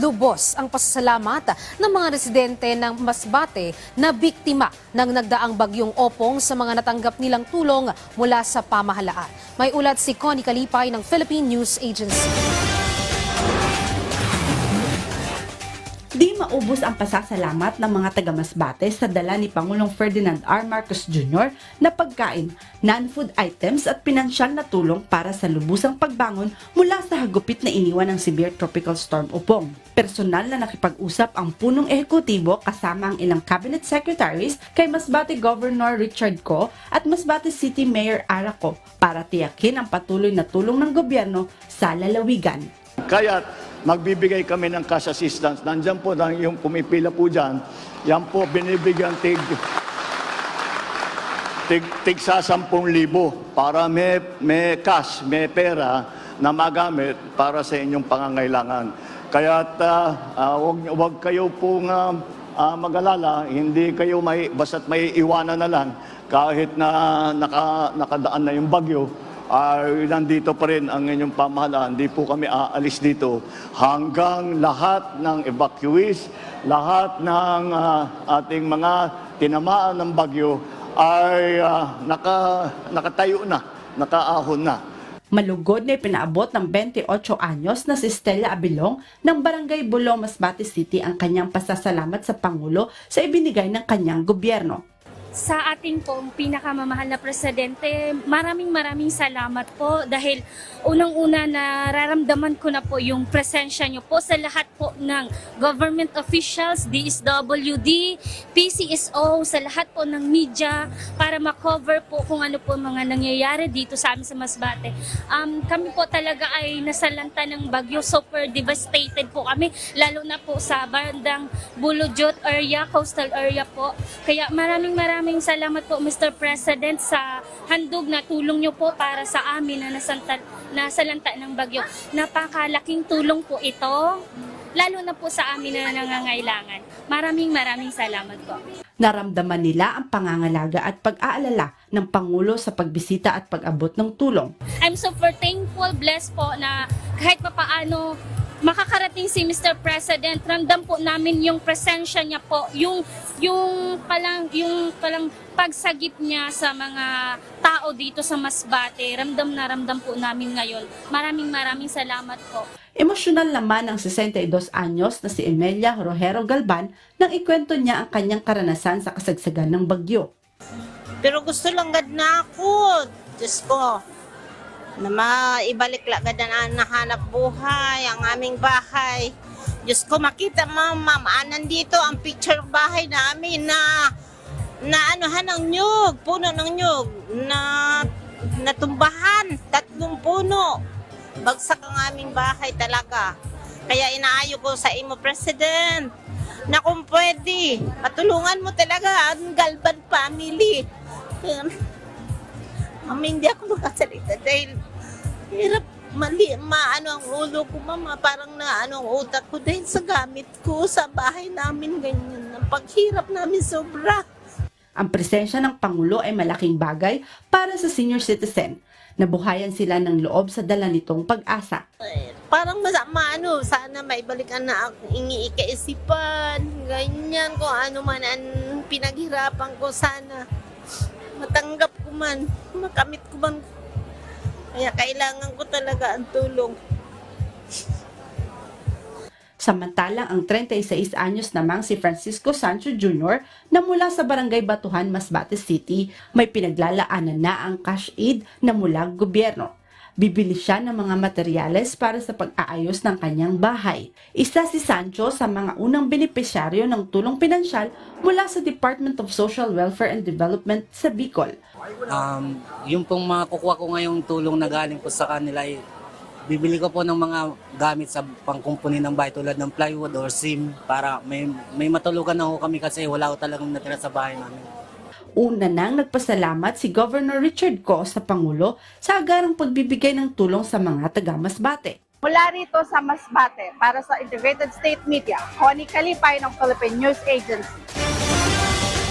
lubos ang pasasalamat ng mga residente ng Masbate na biktima ng nagdaang bagyong Opong sa mga natanggap nilang tulong mula sa pamahalaan. May ulat si Connie Kalipay ng Philippine News Agency. Di maubos ang pasasalamat ng mga taga-Masbate sa dala ni Pangulong Ferdinand R. Marcos Jr. na pagkain, non-food items at pinansyal na tulong para sa lubusang pagbangon mula sa hagupit na iniwan ng severe tropical storm Opong. Personal na nakipag-usap ang punong ehekutibo kasama ang ilang cabinet secretaries kay Masbate Governor Richard Co. at Masbate City Mayor Ara Co. para tiyakin ang patuloy na tulong ng gobyerno sa lalawigan. Kaya magbibigay kami ng cash assistance. Nandiyan po yung pumipila po dyan. Yan po binibigyan tig sa 10,000 para may cash, may pera na magamit para sa inyong pangangailangan. Kaya wag kayo pong mag-alala, hindi kayo basta't may iwanan na lang kahit na nakadaan na yung bagyo. Nandito pa rin ang inyong pamahalaan. Hindi po kami aalis dito hanggang lahat ng evacuees, lahat ng ating mga tinamaan ng bagyo ay nakatayo na, nakaahon na. Malugod na ipinaabot ng 28 anyos na si Stella Abilong ng Barangay Bulong, Masbate City ang kanyang pasasalamat sa Pangulo sa ibinigay ng kanyang gobyerno. Sa ating pong pinakamamahal na presidente, maraming salamat po dahil unang-una nararamdaman ko na po yung presensya nyo po sa lahat po ng government officials, DSWD, PCSO, sa lahat po ng media para makover po kung ano po mga nangyayari dito sa amin sa Masbate. Kami po talaga ay nasalanta ng bagyo, super devastated po kami, lalo na po sa bandang Bulujut area, coastal area po. Kaya maraming salamat po Mr. President sa handog na tulong nyo po para sa amin na nasalanta ng bagyo. Napakalaking tulong po ito, lalo na po sa amin na nangangailangan. Maraming salamat po. Naramdaman nila ang pangangalaga at pag-aalala ng Pangulo sa pagbisita at pag-abot ng tulong. I'm super thankful, blessed po na kahit papaano makakarating si Mr. President, ramdam po namin yung presensya niya po, yung palang pagsagip niya sa mga tao dito sa Masbate. Ramdam po namin ngayon. Maraming salamat po. Emosyonal naman ang 62 anyos na si Emelia Rojero Galban nang ikwento niya ang kanyang karanasan sa kasagsagan ng bagyo. Pero gusto lang gad na ako, Diyos ko, na maibalik lagad na nahanap buhay ang aming bahay. Diyos ko, makita mama, nandito ang picture bahay namin na anuhan ng nyug, puno ng nyug, na natumbahan, 3 puno. Bagsak ang aming bahay talaga. Kaya inaayo ko sa imo, President, na kung pwede, matulungan mo talaga ang Galban family. Hindi ako makasalita dahil hirap maano ang ulo ko, mama, parang ang utak ko dahil sa gamit ko sa bahay namin, ganyan. Ang paghirap namin sobra. Ang presensya ng Pangulo ay malaking bagay para sa senior citizen. Nabuhayan sila ng loob sa dala nitong pag-asa. Parang sana maibalikan na ang ikaisipan, ganyan, kung ano man ang pinaghirapan ko, sana matanggap ko man, makamit ko man. Kaya kailangan ko talaga ang tulong. Samantalang ang 36 anyos namang si Francisco Sancho Jr. na mula sa Barangay Batuhan, Masbate City, may pinaglalaanan na ang cash aid na mula gobyerno. Bibili siya ng mga materyales para sa pag-aayos ng kanyang bahay. Isa si Sancho sa mga unang benepisyaryo ng tulong pinansyal mula sa Department of Social Welfare and Development sa Bicol. Yung pong mga kukuha ko ngayong tulong na galing po sa kanila ay bibili ko po ng mga gamit sa pangkumpuni ng bahay tulad ng plywood or sim para may matulugan na ho kami kasi wala ko talagang natira sa bahay namin. Una nang nagpasalamat si Governor Richard Co. sa Pangulo sa agarang pagbibigay ng tulong sa mga taga-Masbate. Mula rito sa Masbate para sa Integrated State Media, Connie Kalipay ng Philippine News Agency.